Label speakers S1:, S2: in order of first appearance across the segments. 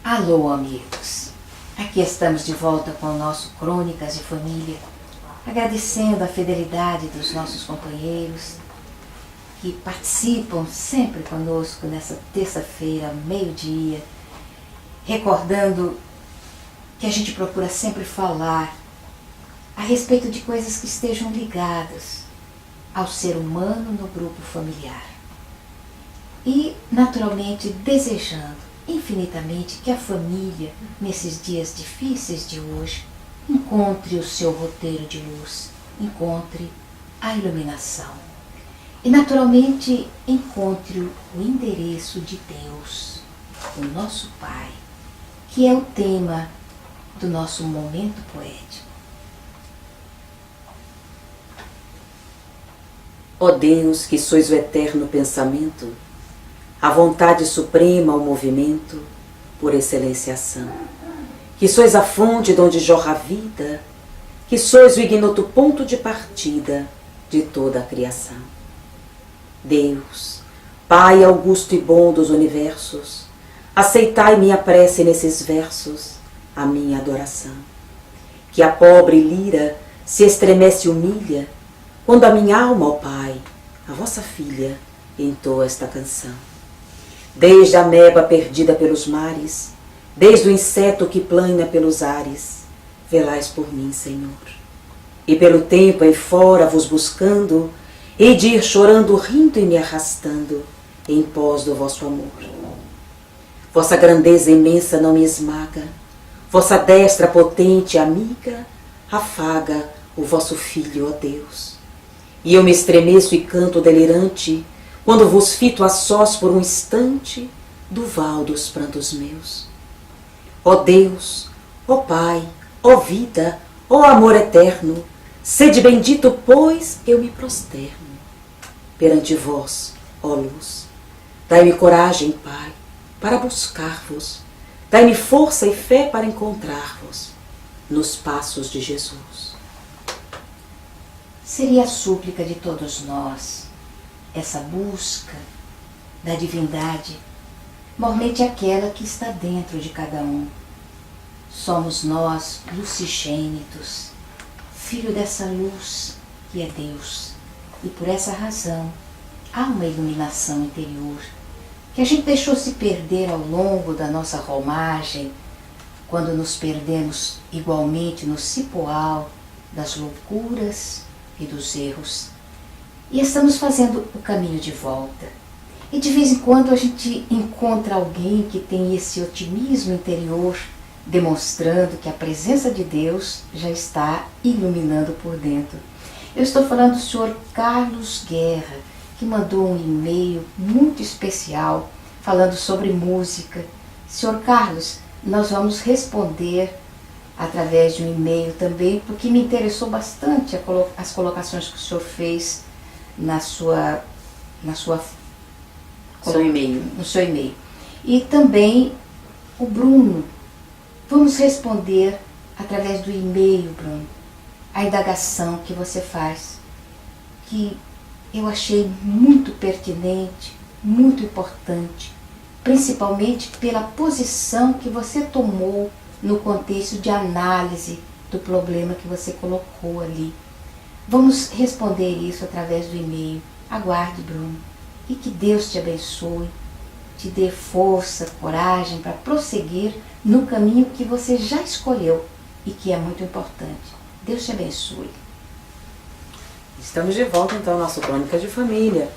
S1: Alô, amigos! Aqui estamos de volta com o nosso Crônicas de Família, agradecendo a fidelidade dos nossos companheiros que participam sempre conosco nessa terça-feira, meio-dia, recordando que a gente procura sempre falar a respeito de coisas que estejam ligadas ao ser humano no grupo familiar. E, naturalmente, desejando infinitamente que a família, nesses dias difíceis de hoje, encontre o seu roteiro de luz, encontre a iluminação. E, naturalmente, encontre o endereço de Deus, o nosso Pai, que é o tema do nosso momento poético.
S2: Ó Deus, que sois o eterno pensamento, a vontade suprema, o movimento, por excelência a ação, que sois a fonte de onde jorra a vida, que sois o ignoto ponto de partida de toda a criação. Deus, Pai augusto e bom dos universos, aceitai minha prece nesses versos, a minha adoração. Que a pobre lira se estremece e humilha, quando a minha alma, ó Pai, a vossa filha, entoa esta canção. Desde a ameba perdida pelos mares, desde o inseto que plana pelos ares, velais por mim, Senhor. E pelo tempo em fora vos buscando, hei de ir chorando, rindo e me arrastando, em pós do vosso amor. Vossa grandeza imensa não me esmaga, vossa destra potente amiga, afaga o vosso Filho, ó Deus. E eu me estremeço e canto delirante, quando vos fito a sós por um instante, do val dos prantos meus. Ó Deus, ó Pai, ó vida, ó amor eterno, sede bendito, pois eu me prosterno perante vós, ó luz. Dai-me coragem, Pai, para buscar-vos, dai-me força e fé para encontrar-vos nos passos de Jesus.
S1: Seria a súplica de todos nós, essa busca da divindade, mormente aquela que está dentro de cada um. Somos nós, lucigênitos, filho dessa luz que é Deus. E por essa razão, há uma iluminação interior que a gente deixou se perder ao longo da nossa romagem, quando nos perdemos igualmente no cipoal das loucuras e dos erros. E estamos fazendo o caminho de volta. E de vez em quando a gente encontra alguém que tem esse otimismo interior, demonstrando que a presença de Deus já está iluminando por dentro. Eu estou falando do senhor Carlos Guerra, que mandou um e-mail muito especial falando sobre música. Senhor Carlos, nós vamos responder através de um e-mail também, porque me interessou bastante as colocações que o senhor fez no seu e-mail. E também o Bruno. Vamos responder através do e-mail, Bruno, a indagação que você faz, que eu achei muito pertinente, muito importante, principalmente pela posição que você tomou no contexto de análise do problema que você colocou ali. Vamos responder isso através do e-mail. Aguarde, Bruno, e que Deus te abençoe, te dê força, coragem para prosseguir no caminho que você já escolheu e que é muito importante. Deus te abençoe.
S2: Estamos de volta então ao nosso Crônica de Família.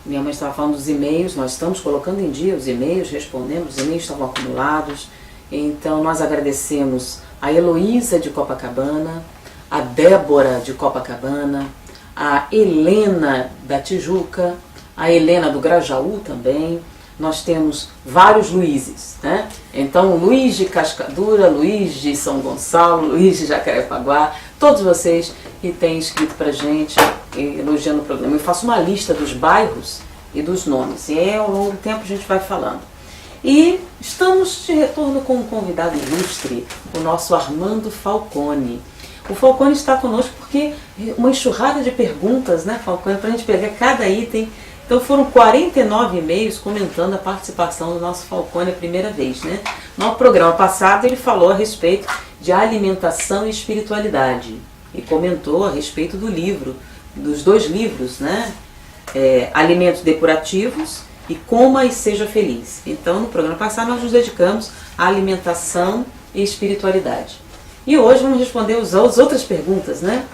S2: Minha mãe estava falando dos e-mails, nós estamos colocando em dia os e-mails, respondendo, os e-mails estavam acumulados. Então nós agradecemos a Heloísa de Copacabana, a Débora de Copacabana, a Helena da Tijuca, a Helena do Grajaú também. Nós temos vários Luíses, né? Então, Luiz de Cascadura, Luiz de São Gonçalo, Luiz de Jacarepaguá, todos vocês que têm escrito pra gente, elogiando o programa. Eu faço uma lista dos bairros e dos nomes, e ao longo do tempo a gente vai falando. E estamos de retorno com um convidado ilustre, o nosso Armando Falcone. O Falcone está conosco porque uma enxurrada de perguntas, né, Falcone, para a gente pegar cada item Então foram 49 e-mails comentando a participação do nosso Falcone a primeira vez, né? No programa passado ele falou a respeito de alimentação e espiritualidade e comentou a respeito do livro, dos 2 livros, né? Alimentos Depurativos e Coma e Seja Feliz. Então no programa passado nós nos dedicamos à alimentação e espiritualidade. E hoje vamos responder as outras perguntas, né?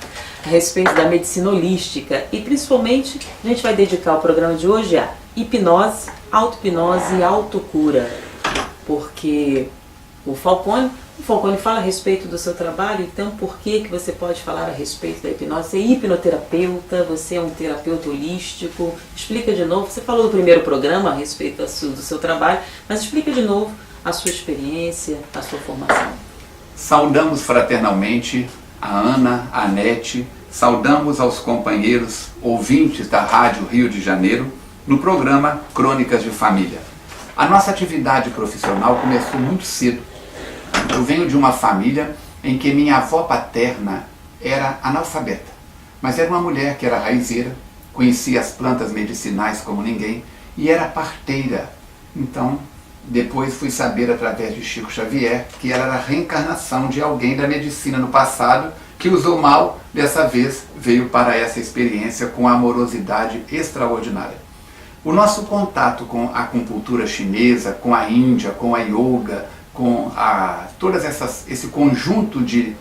S2: A respeito da medicina holística e principalmente a gente vai dedicar o programa de hoje a hipnose, auto-hipnose e autocura, porque o Falcone fala a respeito do seu trabalho, então por que você pode falar a respeito da hipnose? Você é hipnoterapeuta, você é um terapeuta holístico, explica de novo, você falou no primeiro programa a respeito do seu trabalho, mas explica de novo a sua experiência, a sua formação.
S3: Saudamos fraternalmente a Ana, a Anete, saudamos aos companheiros ouvintes da Rádio Rio de Janeiro no programa Crônicas de Família. A nossa atividade profissional começou muito cedo. Eu venho de uma família em que minha avó paterna era analfabeta, mas era uma mulher que era raizeira, conhecia as plantas medicinais como ninguém e era parteira. Então, depois fui saber através de Chico Xavier que ela era a reencarnação de alguém da medicina no passado que usou mal, dessa vez veio para essa experiência com amorosidade extraordinária. O nosso contato com a acupuntura chinesa, com a Índia, com a yoga, com esse conjunto de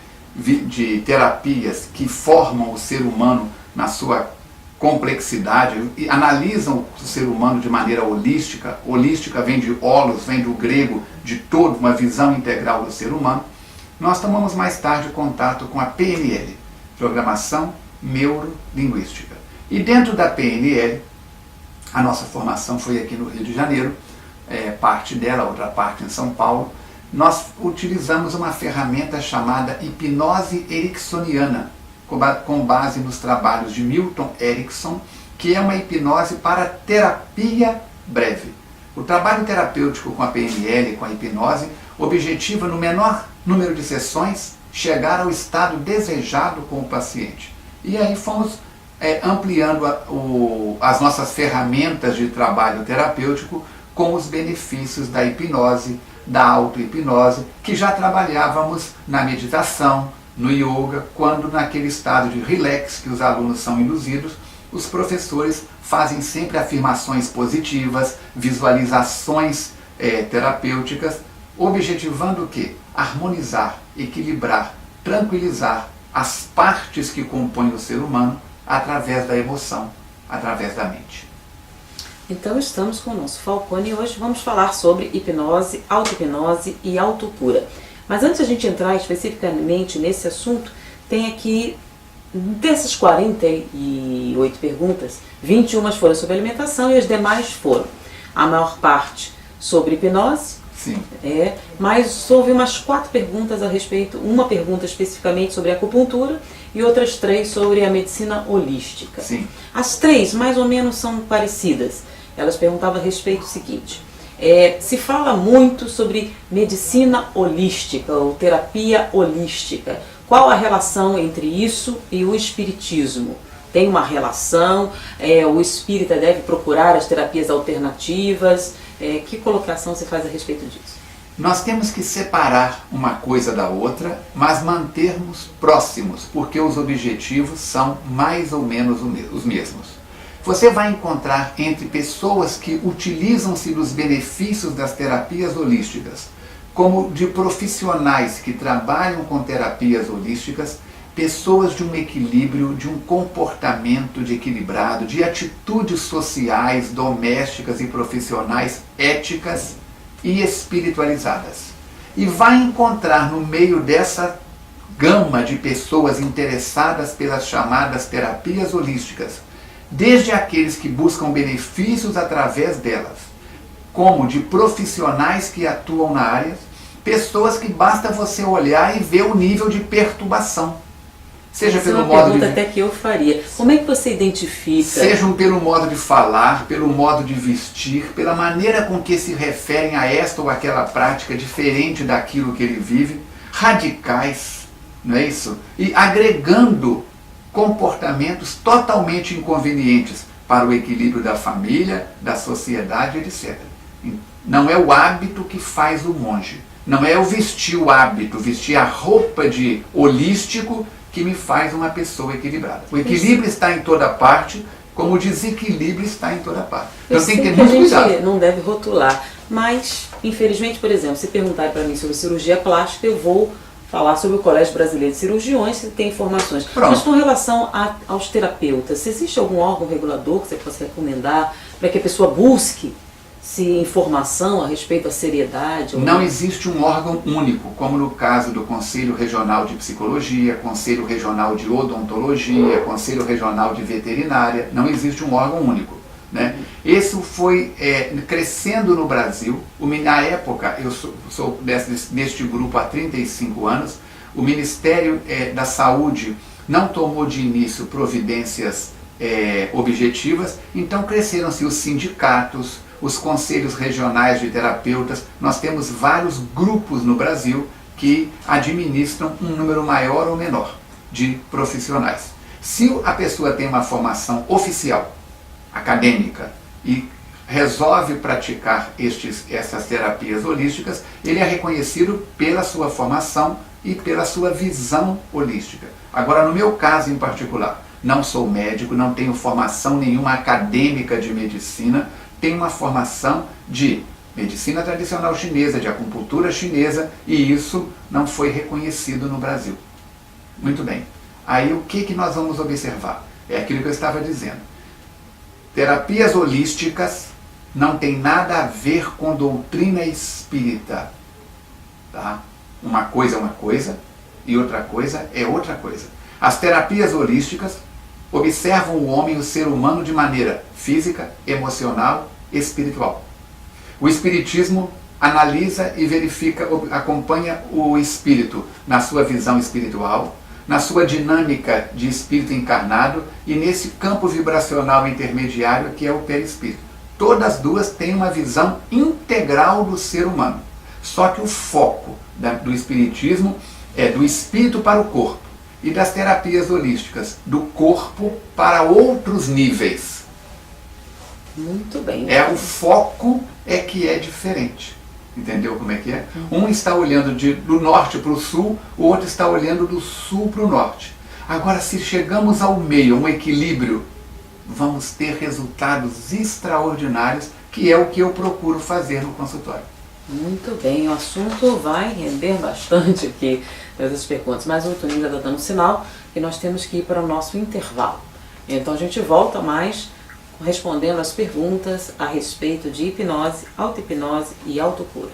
S3: terapias que formam o ser humano na sua complexidade e analisam o ser humano de maneira holística. Holística vem de holos, vem do grego, de todo, uma visão integral do ser humano. Nós tomamos mais tarde contato com a PNL, Programação Neurolinguística. E dentro da PNL, a nossa formação foi aqui no Rio de Janeiro, parte dela, outra parte em São Paulo. Nós utilizamos uma ferramenta chamada hipnose ericksoniana, com base nos trabalhos de Milton Erickson, que é uma hipnose para terapia breve. O trabalho terapêutico com a PNL, com a hipnose, objetiva no menor número de sessões chegar ao estado desejado com o paciente. E aí fomos ampliando as nossas ferramentas de trabalho terapêutico com os benefícios da hipnose, da auto-hipnose, que já trabalhávamos na meditação, no yoga, quando naquele estado de relax que os alunos são induzidos, os professores fazem sempre afirmações positivas, visualizações terapêuticas, objetivando o quê? Harmonizar, equilibrar, tranquilizar as partes que compõem o ser humano através da emoção, através da mente.
S2: Então estamos com o nosso Falcone e hoje vamos falar sobre hipnose, auto-hipnose e autocura. Mas antes de a gente entrar especificamente nesse assunto, tem aqui, dessas 48 perguntas, 21 foram sobre alimentação e as demais foram, a maior parte sobre hipnose.
S3: Sim.
S2: Mas houve umas 4 perguntas a respeito, uma pergunta especificamente sobre acupuntura e outras 3 sobre a medicina holística.
S3: Sim.
S2: As 3 mais ou menos são parecidas. Elas perguntavam a respeito do seguinte: se fala muito sobre medicina holística ou terapia holística. Qual a relação entre isso e o espiritismo? Tem uma relação? O espírita deve procurar as terapias alternativas? Que colocação você faz a respeito disso?
S3: Nós temos que separar uma coisa da outra, mas mantermos próximos, porque os objetivos são mais ou menos os mesmos. Você vai encontrar entre pessoas que utilizam-se dos benefícios das terapias holísticas, como de profissionais que trabalham com terapias holísticas, pessoas de um equilíbrio, de um comportamento equilibrado, de atitudes sociais, domésticas e profissionais éticas e espiritualizadas. E vai encontrar no meio dessa gama de pessoas interessadas pelas chamadas terapias holísticas, desde aqueles que buscam benefícios através delas, como de profissionais que atuam na área, pessoas que basta você olhar e ver o nível de perturbação. Seja pelo modo
S2: pergunta até que eu faria. Como é que você identifica?
S3: Sejam pelo modo de falar, pelo modo de vestir, pela maneira com que se referem a esta ou aquela prática diferente daquilo que ele vive, radicais, não é isso? E agregando comportamentos totalmente inconvenientes, para o equilíbrio da família, da sociedade, etc. Não é o hábito que faz o monge. Não é eu vestir o hábito, vestir a roupa de holístico que me faz uma pessoa equilibrada. O equilíbrio está em toda parte, como o desequilíbrio está em toda parte. Então tem que ter muito cuidado.
S2: A gente não deve rotular, mas, infelizmente, por exemplo, se perguntarem para mim sobre cirurgia plástica, eu vou falar sobre o Colégio Brasileiro de Cirurgiões, se tem informações.
S3: Pronto.
S2: Mas com relação aos terapeutas, se existe algum órgão regulador que você possa recomendar para que a pessoa busque informação a respeito da seriedade?
S3: Não existe um órgão único, como no caso do Conselho Regional de Psicologia, Conselho Regional de Odontologia, Conselho Regional de Veterinária. Não existe um órgão único, né? Isso foi crescendo no Brasil. Na época, eu sou deste grupo há 35 anos, o Ministério da Saúde não tomou de início providências objetivas, então cresceram-se os sindicatos, os conselhos regionais de terapeutas. Nós temos vários grupos no Brasil que administram um número maior ou menor de profissionais. Se a pessoa tem uma formação oficial, acadêmica, e resolve praticar essas terapias holísticas, ele é reconhecido pela sua formação e pela sua visão holística. Agora, no meu caso em particular, não sou médico, não tenho formação nenhuma acadêmica de medicina, tenho uma formação de medicina tradicional chinesa, de acupuntura chinesa, e isso não foi reconhecido no Brasil. Muito bem. Aí o que nós vamos observar? É aquilo que eu estava dizendo. Terapias holísticas não tem nada a ver com doutrina espírita. Tá? Uma coisa é uma coisa e outra coisa é outra coisa. As terapias holísticas observam o homem, o ser humano, de maneira física, emocional, espiritual. O espiritismo analisa e verifica, acompanha o espírito na sua visão espiritual, na sua dinâmica de espírito encarnado e nesse campo vibracional intermediário que é o perispírito. Todas as duas têm uma visão integral do ser humano. Só que o foco do espiritismo é do espírito para o corpo e das terapias holísticas do corpo para outros níveis.
S2: Muito bem.
S3: O foco que é diferente. Entendeu como é que é? Um está olhando do norte para o sul, o outro está olhando do sul para o norte. Agora, se chegamos ao meio, um equilíbrio, vamos ter resultados extraordinários, que é o que eu procuro fazer no consultório.
S2: Muito bem, o assunto vai render bastante aqui nessas perguntas, mas o Toninho já está dando sinal que nós temos que ir para o nosso intervalo. Então a gente volta mais respondendo as perguntas a respeito de hipnose, auto-hipnose e autocura.